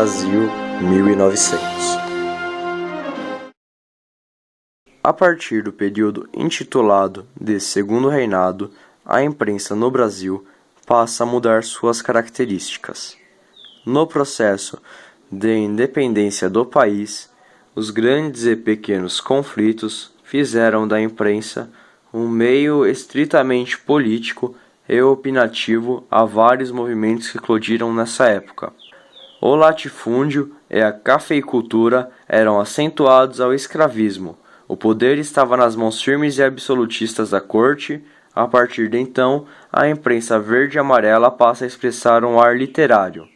Brasil 1900. A partir do período intitulado de Segundo Reinado, a imprensa no Brasil passa a mudar suas características. No processo de independência do país, os grandes e pequenos conflitos fizeram da imprensa um meio estritamente político e opinativo a vários movimentos que eclodiram nessa época. O latifúndio e a cafeicultura eram acentuados ao escravismo. O poder estava nas mãos firmes e absolutistas da corte. A partir de então, a imprensa verde e amarela passa a expressar um ar literário.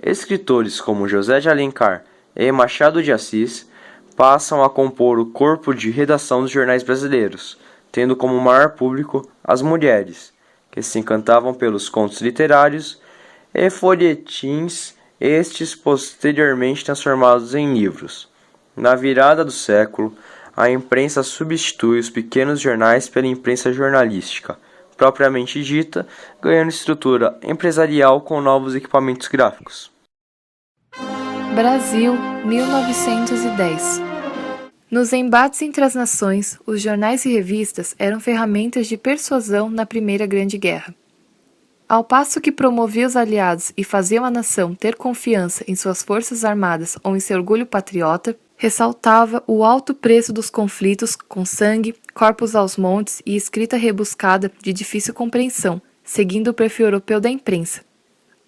Escritores como José de Alencar e Machado de Assis passam a compor o corpo de redação dos jornais brasileiros, tendo como maior público as mulheres, que se encantavam pelos contos literários e folhetins, estes posteriormente transformados em livros. Na virada do século, a imprensa substitui os pequenos jornais pela imprensa jornalística, propriamente dita, ganhando estrutura empresarial com novos equipamentos gráficos. Brasil, 1910. Nos embates entre as nações, os jornais e revistas eram ferramentas de persuasão na Primeira Grande Guerra. Ao passo que promovia os aliados e fazia a nação ter confiança em suas forças armadas ou em seu orgulho patriota, ressaltava o alto preço dos conflitos com sangue, corpos aos montes e escrita rebuscada de difícil compreensão, seguindo o perfil europeu da imprensa.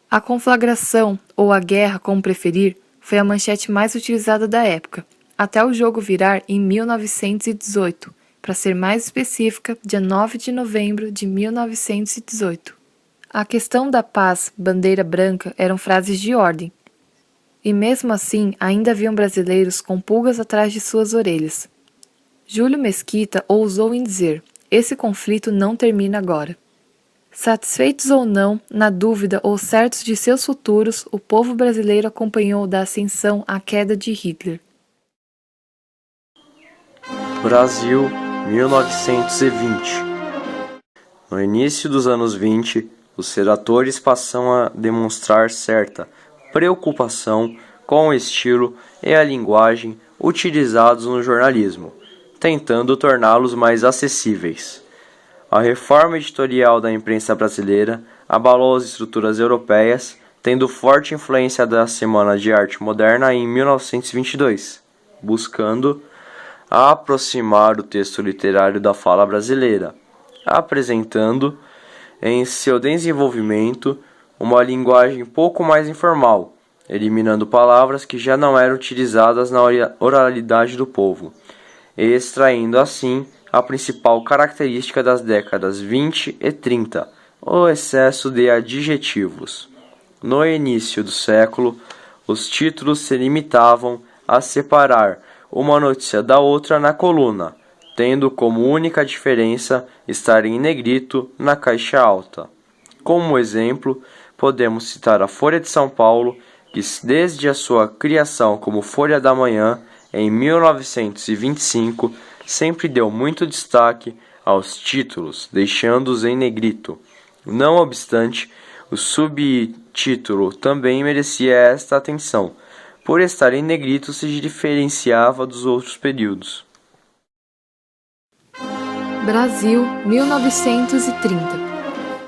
A conflagração, ou a guerra, como preferir, foi a manchete mais utilizada da época, até o jogo virar em 1918, para ser mais específica, dia 9 de novembro de 1918. A questão da paz, bandeira branca, eram frases de ordem. E mesmo assim, ainda haviam brasileiros com pulgas atrás de suas orelhas. Júlio Mesquita ousou em dizer: esse conflito não termina agora. Satisfeitos ou não, na dúvida ou certos de seus futuros, o povo brasileiro acompanhou da ascensão à queda de Hitler. Brasil, 1920. No início dos anos 20, os redatores passam a demonstrar certa preocupação com o estilo e a linguagem utilizados no jornalismo, tentando torná-los mais acessíveis. A reforma editorial da imprensa brasileira abalou as estruturas europeias, tendo forte influência da Semana de Arte Moderna em 1922, buscando aproximar o texto literário da fala brasileira, apresentando em seu desenvolvimento uma linguagem pouco mais informal, eliminando palavras que já não eram utilizadas na oralidade do povo, e extraindo assim a principal característica das décadas 20 e 30, o excesso de adjetivos. No início do século, os títulos se limitavam a separar uma notícia da outra na coluna, tendo como única diferença estar em negrito na caixa alta. Como exemplo, podemos citar a Folha de São Paulo, que desde a sua criação como Folha da Manhã, em 1925, sempre deu muito destaque aos títulos, deixando-os em negrito. Não obstante, o subtítulo também merecia esta atenção. Por estar em negrito, se diferenciava dos outros períodos. Brasil, 1930.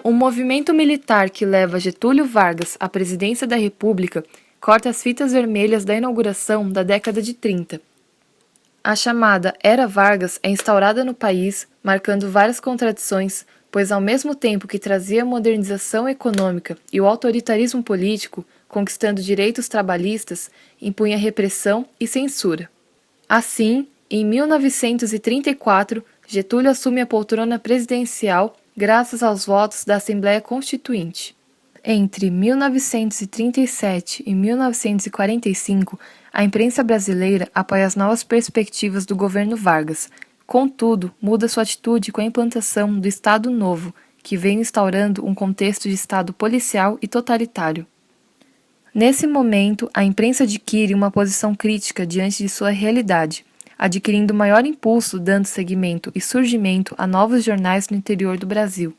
Um movimento militar que leva Getúlio Vargas à presidência da República corta as fitas vermelhas da inauguração da década de 30. A chamada Era Vargas é instaurada no país, marcando várias contradições, pois ao mesmo tempo que trazia a modernização econômica e o autoritarismo político, conquistando direitos trabalhistas, impunha repressão e censura. Assim, em 1934, Getúlio assume a poltrona presidencial graças aos votos da Assembleia Constituinte. Entre 1937 e 1945, a imprensa brasileira apoia as novas perspectivas do governo Vargas. Contudo, muda sua atitude com a implantação do Estado Novo, que vem instaurando um contexto de Estado policial e totalitário. Nesse momento, a imprensa adquire uma posição crítica diante de sua realidade, adquirindo maior impulso, dando seguimento e surgimento a novos jornais no interior do Brasil.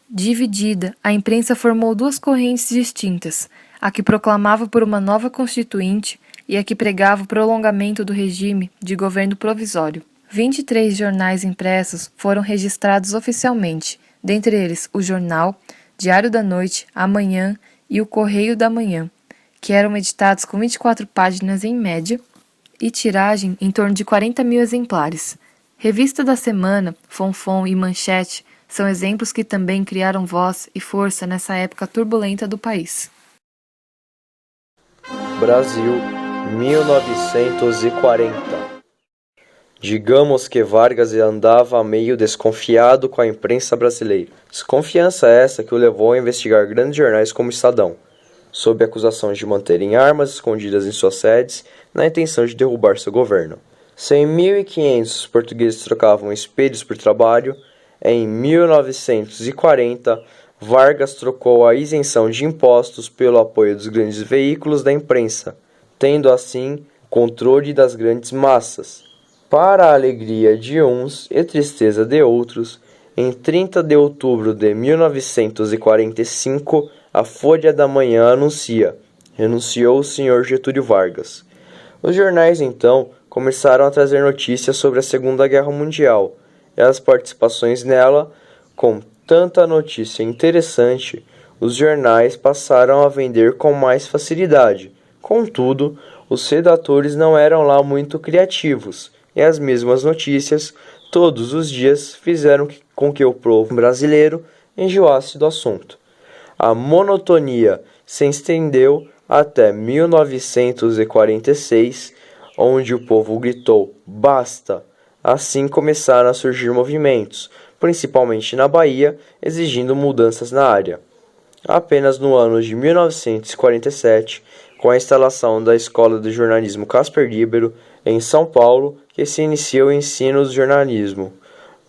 Dividida, a imprensa formou duas correntes distintas, a que proclamava por uma nova Constituinte e a que pregava o prolongamento do regime de governo provisório. 23 jornais impressos foram registrados oficialmente, dentre eles o Jornal, Diário da Noite, Amanhã e o Correio da Manhã, que eram editados com 24 páginas em média e tiragem em torno de 40 mil exemplares. Revista da Semana, Fonfon e Manchete são exemplos que também criaram voz e força nessa época turbulenta do país. Brasil, 1940. Digamos que Vargas andava meio desconfiado com a imprensa brasileira. Desconfiança essa que o levou a investigar grandes jornais como o Estadão, sob acusação de manterem armas escondidas em suas sedes na intenção de derrubar seu governo. Se em 1500 os portugueses trocavam espelhos por trabalho, em 1940 Vargas trocou a isenção de impostos pelo apoio dos grandes veículos da imprensa, tendo assim controle das grandes massas. Para a alegria de uns e tristeza de outros, em 30 de outubro de 1945, a Folha da Manhã anuncia: renunciou o Sr. Getúlio Vargas. Os jornais, então, começaram a trazer notícias sobre a Segunda Guerra Mundial, e as participações nela, com tanta notícia interessante, os jornais passaram a vender com mais facilidade. Contudo, os redatores não eram lá muito criativos, e as mesmas notícias, todos os dias, fizeram com que o povo brasileiro enjoasse do assunto. A monotonia se estendeu até 1946, onde o povo gritou "basta". Assim começaram a surgir movimentos, principalmente na Bahia, exigindo mudanças na área. Apenas no ano de 1947, com a instalação da Escola de Jornalismo Casper Líbero, em São Paulo, que se inicia o ensino do jornalismo.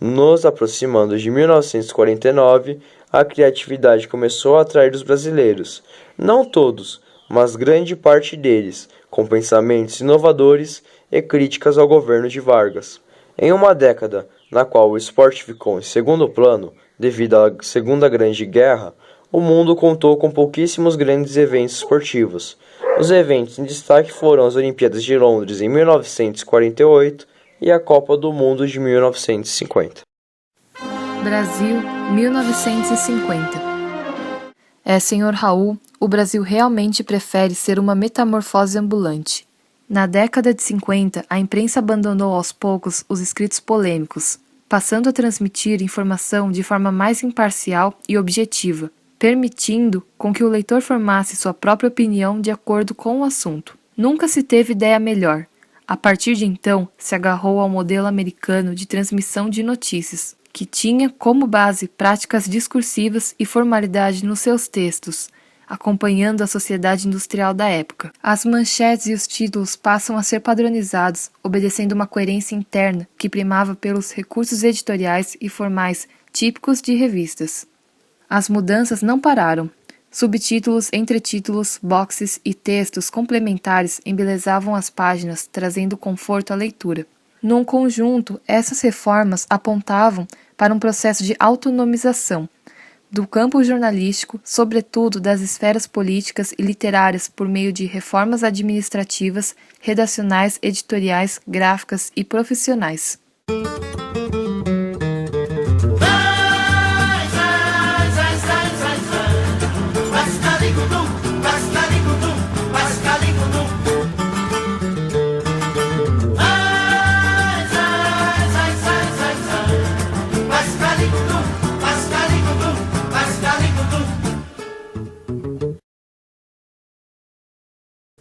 Nos aproximando de 1949, a criatividade começou a atrair os brasileiros. Não todos, mas grande parte deles, com pensamentos inovadores e críticas ao governo de Vargas. Em uma década na qual o esporte ficou em segundo plano, devido à Segunda Grande Guerra, o mundo contou com pouquíssimos grandes eventos esportivos. Os eventos em destaque foram as Olimpíadas de Londres em 1948 e a Copa do Mundo de 1950. Brasil, 1950. Senhor Raul, o Brasil realmente prefere ser uma metamorfose ambulante. Na década de 50, a imprensa abandonou aos poucos os escritos polêmicos, passando a transmitir informação de forma mais imparcial e objetiva, permitindo com que o leitor formasse sua própria opinião de acordo com o assunto. Nunca se teve ideia melhor. A partir de então, se agarrou ao modelo americano de transmissão de notícias, que tinha como base práticas discursivas e formalidade nos seus textos, acompanhando a sociedade industrial da época. As manchetes e os títulos passam a ser padronizados, obedecendo uma coerência interna que primava pelos recursos editoriais e formais típicos de revistas. As mudanças não pararam. Subtítulos, entretítulos, boxes e textos complementares embelezavam as páginas, trazendo conforto à leitura. Num conjunto, essas reformas apontavam para um processo de autonomização do campo jornalístico, sobretudo das esferas políticas e literárias, por meio de reformas administrativas, redacionais, editoriais, gráficas e profissionais.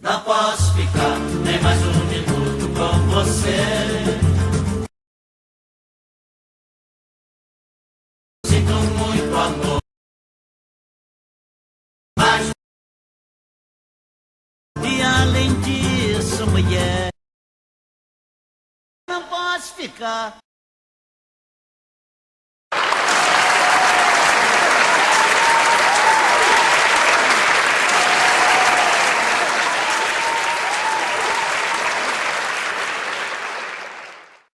Não posso ficar nem mais um minuto com você. Sinto muito amor, mas e além disso, mulher, não posso ficar